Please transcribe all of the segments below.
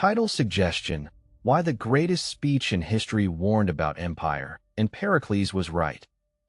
Title suggestion: Why the greatest speech in history warned about empire, and Pericles was right.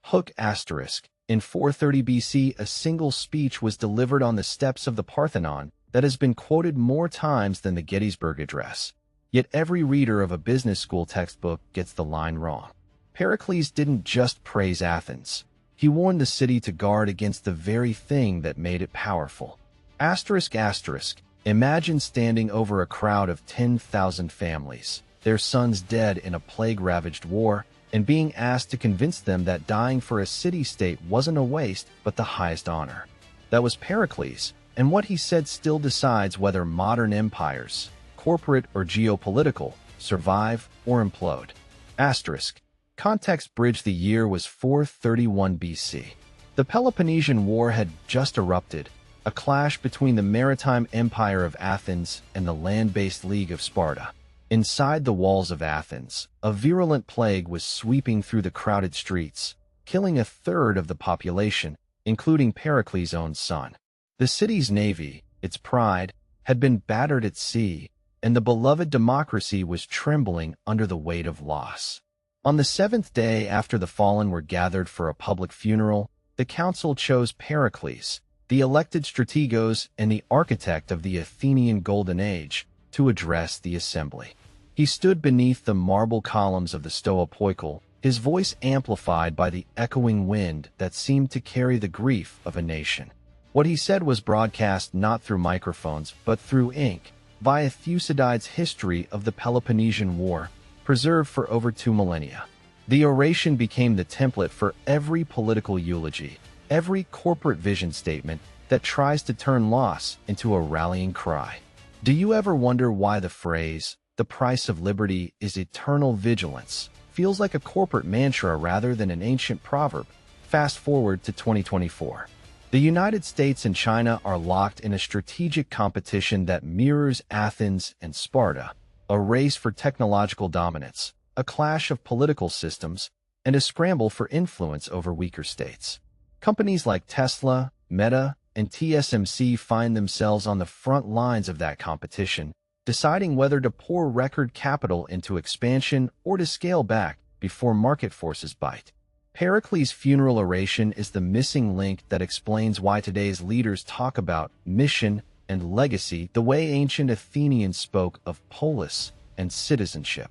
Hook asterisk. In 430 BC, a single speech was delivered on the steps of the Parthenon that has been quoted more times than the Gettysburg Address. Yet every reader of a business school textbook gets the line wrong. Pericles didn't just praise Athens. He warned the city to guard against the very thing that made it powerful. Asterisk asterisk. Imagine standing over a crowd of 10,000 families, their sons dead in a plague-ravaged war, and being asked to convince them that dying for a city-state wasn't a waste but the highest honor. That was Pericles, and what he said still decides whether modern empires, corporate or geopolitical, survive or implode. Asterisk. Context bridge: the year was 431 BC. The Peloponnesian War had just erupted, a clash between the maritime empire of Athens and the land-based League of Sparta. Inside the walls of Athens, a virulent plague was sweeping through the crowded streets, killing a third of the population, including Pericles' own son. The city's navy, its pride, had been battered at sea, and the beloved democracy was trembling under the weight of loss. On the seventh day after the fallen were gathered for a public funeral, the council chose Pericles, the elected strategos and the architect of the Athenian Golden Age, to address the assembly. He stood beneath the marble columns of the Stoa Poikile, his voice amplified by the echoing wind that seemed to carry the grief of a nation. What he said was broadcast not through microphones but through ink, via Thucydides' History of the Peloponnesian War, preserved for over 2 millennia. The oration became the template for every political eulogy, every corporate vision statement that tries to turn loss into a rallying cry. Do you ever wonder why the phrase, "the price of liberty is eternal vigilance," feels like a corporate mantra rather than an ancient proverb? Fast forward to 2024. The United States and China are locked in a strategic competition that mirrors Athens and Sparta, a race for technological dominance, a clash of political systems, and a scramble for influence over weaker states. Companies like Tesla, Meta, and TSMC find themselves on the front lines of that competition, deciding whether to pour record capital into expansion or to scale back before market forces bite. Pericles' funeral oration is the missing link that explains why today's leaders talk about mission and legacy the way ancient Athenians spoke of polis and citizenship.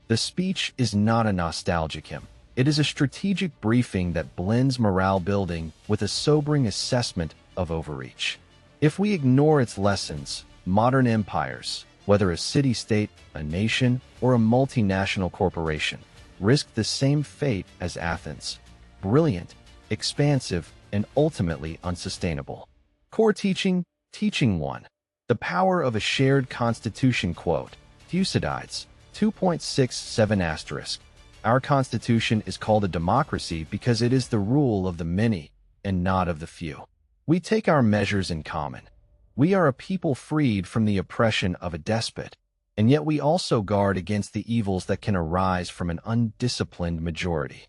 The speech is not a nostalgic hymn. It is a strategic briefing that blends morale building with a sobering assessment of overreach. If we ignore its lessons, modern empires, whether a city-state, a nation, or a multinational corporation, risk the same fate as Athens: brilliant, expansive, and ultimately unsustainable. Core teaching, Teaching 1. The Power of a Shared Constitution. Quote, Thucydides, 2.67 *. Our Constitution is called a democracy because it is the rule of the many and not of the few. We take our measures in common. We are a people freed from the oppression of a despot, and yet we also guard against the evils that can arise from an undisciplined majority.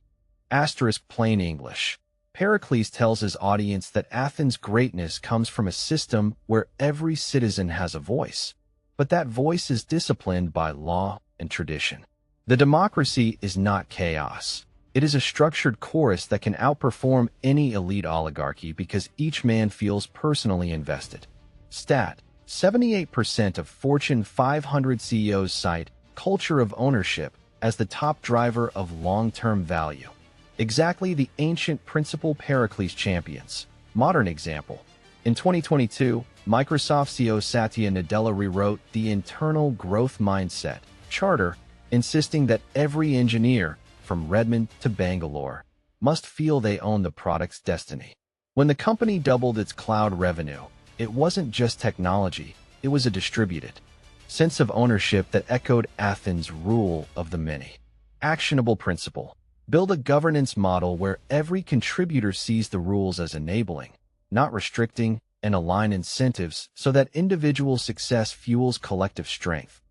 Plain English. Pericles tells his audience that Athens' greatness comes from a system where every citizen has a voice, but that voice is disciplined by law and tradition. The democracy is not chaos. It is a structured chorus that can outperform any elite oligarchy because each man feels personally invested. 78% of Fortune 500 CEOs cite culture of ownership as the top driver of long-term value. Exactly the ancient principle Pericles champions. Modern example. In 2022, Microsoft CEO Satya Nadella rewrote the internal growth mindset charter, insisting that every engineer, from Redmond to Bangalore, must feel they own the product's destiny. When the company doubled its cloud revenue, it wasn't just technology, it was a distributed sense of ownership that echoed Athens' rule of the many. Actionable principle. Build a governance model where every contributor sees the rules as enabling, not restricting, and align incentives so that individual success fuels collective strength.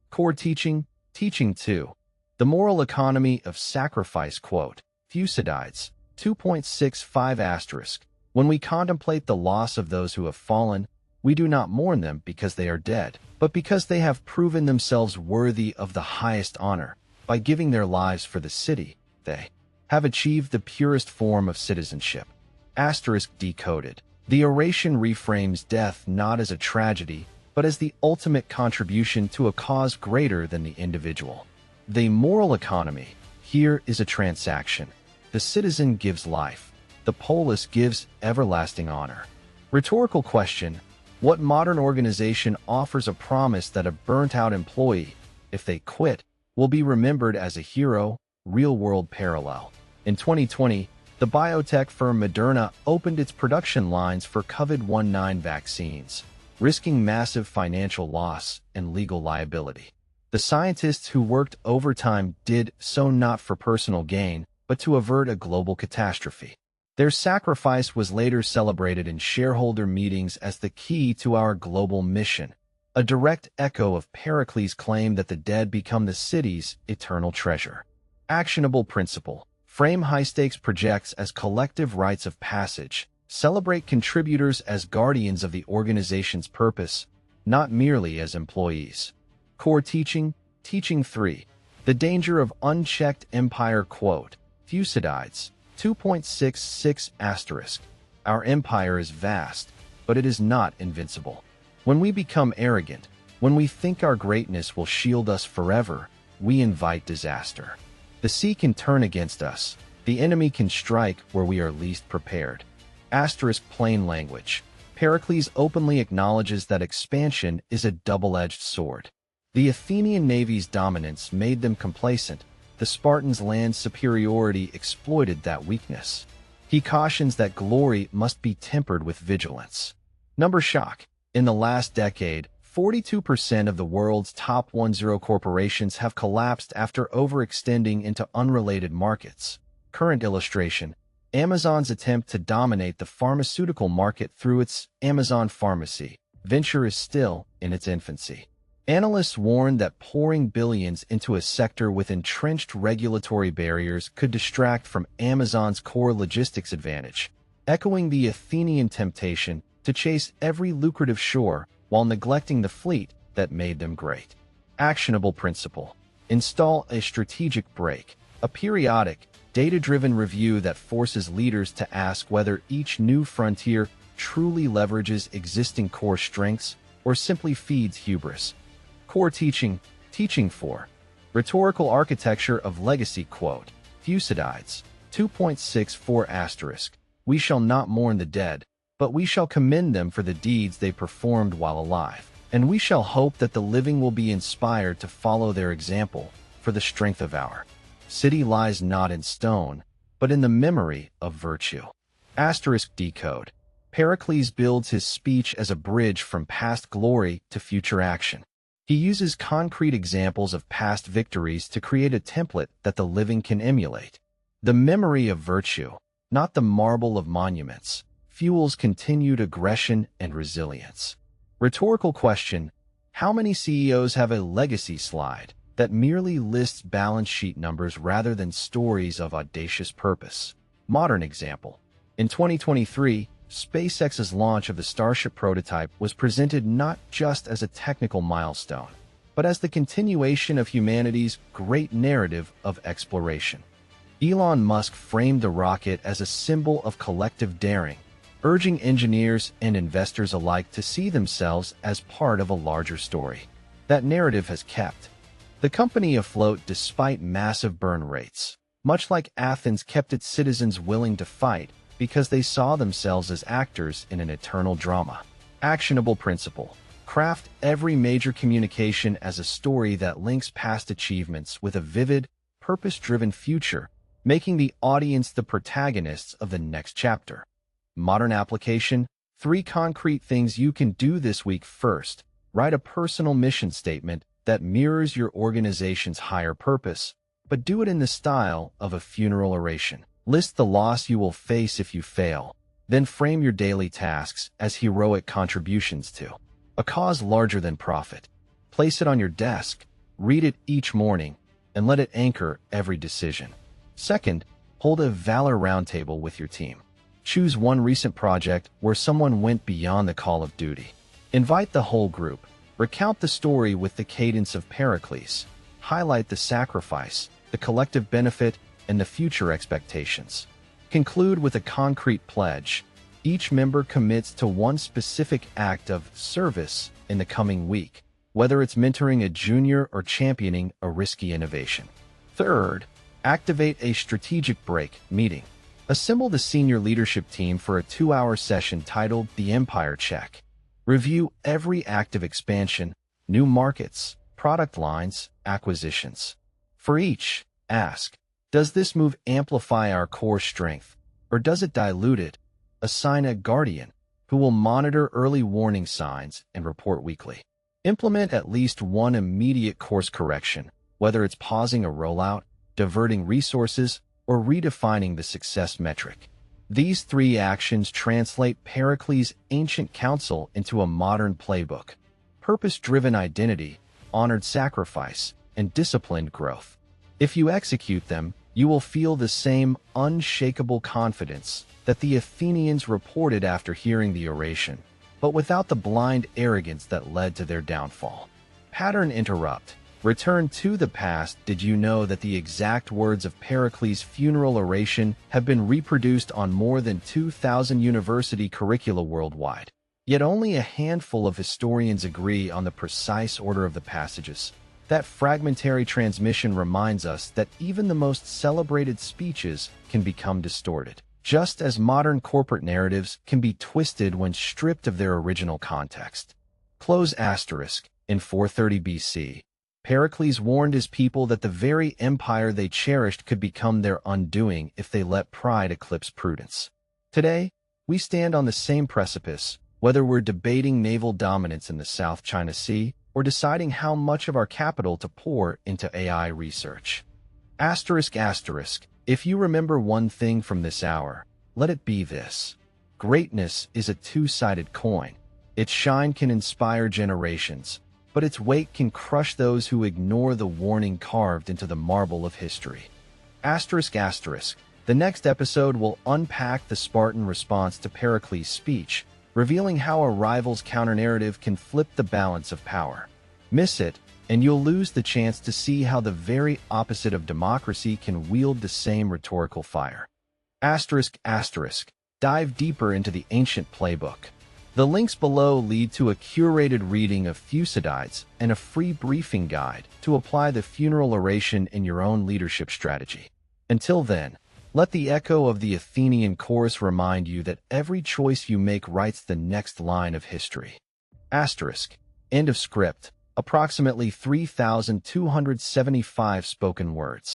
Core teaching, Teaching 2. The Moral Economy of Sacrifice. Quote, Thucydides, 2.65 *. When we contemplate the loss of those who have fallen, We do not mourn them because they are dead, but because they have proven themselves worthy of the highest honor. By giving their lives for the city, they have achieved the purest form of citizenship. Decoded. The oration reframes death not as a tragedy, but as the ultimate contribution to a cause greater than the individual. The moral economy. Here is a transaction. The citizen gives life. The polis gives everlasting honor. Rhetorical question. What modern organization offers a promise that a burnt-out employee, if they quit, will be remembered as a hero? Real-world parallel. In 2020, the biotech firm Moderna opened its production lines for COVID-19 vaccines, risking massive financial loss and legal liability. The scientists who worked overtime did so not for personal gain, but to avert a global catastrophe. Their sacrifice was later celebrated in shareholder meetings as the key to our global mission, a direct echo of Pericles' claim that the dead become the city's eternal treasure. Actionable principle. Frame high-stakes projects as collective rites of passage. Celebrate contributors as guardians of the organization's purpose, not merely as employees. Core teaching. Teaching 3. The danger of unchecked empire. Quote. Thucydides. 2.66 *. Our empire is vast, but it is not invincible. When we become arrogant, when we think our greatness will shield us forever, we invite disaster. The sea can turn against us. The enemy can strike where we are least prepared. Plain language. Pericles openly acknowledges that expansion is a double-edged sword. The Athenian navy's dominance made them complacent. The Spartans' land superiority exploited that weakness. He cautions that glory must be tempered with vigilance. Number shock. In the last decade, 42% of the world's top 10 corporations have collapsed after overextending into unrelated markets. Current illustration. Amazon's attempt to dominate the pharmaceutical market through its Amazon Pharmacy venture is still in its infancy. Analysts warn that pouring billions into a sector with entrenched regulatory barriers could distract from Amazon's core logistics advantage, echoing the Athenian temptation to chase every lucrative shore while neglecting the fleet that made them great. Actionable principle. Install a strategic break, a periodic, data-driven review that forces leaders to ask whether each new frontier truly leverages existing core strengths or simply feeds hubris. Core teaching. Teaching 4. Rhetorical architecture of legacy. Quote. Thucydides. 2.64 *. We shall not mourn the dead, but we shall commend them for the deeds they performed while alive, and we shall hope that the living will be inspired to follow their example, for the strength of our city lies not in stone, but in the memory of virtue. Decode. Pericles builds his speech as a bridge from past glory to future action. He uses concrete examples of past victories to create a template that the living can emulate. The memory of virtue, not the marble of monuments, fuels continued aggression and resilience. Rhetorical question. How many CEOs have a legacy slide that merely lists balance sheet numbers rather than stories of audacious purpose? Modern example. In 2023, SpaceX's launch of the Starship prototype was presented not just as a technical milestone, but as the continuation of humanity's great narrative of exploration. Elon Musk framed the rocket as a symbol of collective daring, urging engineers and investors alike to see themselves as part of a larger story. That narrative has kept the company afloat despite massive burn rates, much like Athens kept its citizens willing to fight because they saw themselves as actors in an eternal drama. Actionable principle. Craft every major communication as a story that links past achievements with a vivid, purpose-driven future, making the audience the protagonists of the next chapter. Modern application. 3 concrete things you can do this week. First, write a personal mission statement that mirrors your organization's higher purpose, but do it in the style of a funeral oration. List the loss you will face if you fail, then frame your daily tasks as heroic contributions to a cause larger than profit. Place it on your desk, read it each morning, and let it anchor every decision. Second, hold a Valor Roundtable with your team. Choose one recent project where someone went beyond the call of duty. Invite the whole group. Recount the story with the cadence of Pericles. Highlight the sacrifice, the collective benefit, and the future expectations. Conclude with a concrete pledge. Each member commits to one specific act of service in the coming week, whether it's mentoring a junior or championing a risky innovation. Third, activate a strategic break meeting. Assemble the senior leadership team for a 2-hour session titled The Empire Check. Review every active expansion, new markets, product lines, acquisitions. For each, ask, does this move amplify our core strength, or does it dilute it? Assign a guardian who will monitor early warning signs and report weekly. Implement at least one immediate course correction, whether it's pausing a rollout, diverting resources, or redefining the success metric. These 3 actions translate Pericles' ancient counsel into a modern playbook: purpose-driven identity, honored sacrifice, and disciplined growth. If you execute them, you will feel the same unshakable confidence that the Athenians reported after hearing the oration, but without the blind arrogance that led to their downfall. Pattern interrupt. Return to the past. Did you know that the exact words of Pericles' funeral oration have been reproduced on more than 2,000 university curricula worldwide? Yet only a handful of historians agree on the precise order of the passages. That fragmentary transmission reminds us that even the most celebrated speeches can become distorted, just as modern corporate narratives can be twisted when stripped of their original context. Close asterisk. In 430 BC, Pericles warned his people that the very empire they cherished could become their undoing if they let pride eclipse prudence. Today, we stand on the same precipice, whether we're debating naval dominance in the South China Sea or deciding how much of our capital to pour into AI research. Asterisk asterisk. If you remember one thing from this hour, let it be this: greatness is a two-sided coin. Its shine can inspire generations, but its weight can crush those who ignore the warning carved into the marble of history. Asterisk asterisk. The next episode will unpack the Spartan response to Pericles' speech, revealing how a rival's counter-narrative can flip the balance of power. Miss it, and you'll lose the chance to see how the very opposite of democracy can wield the same rhetorical fire. Asterisk asterisk. Dive deeper into the ancient playbook. The links below lead to a curated reading of Thucydides and a free briefing guide to apply the funeral oration in your own leadership strategy. Until then, let the echo of the Athenian chorus remind you that every choice you make writes the next line of history. Asterisk. End of script. Approximately 3,275 spoken words.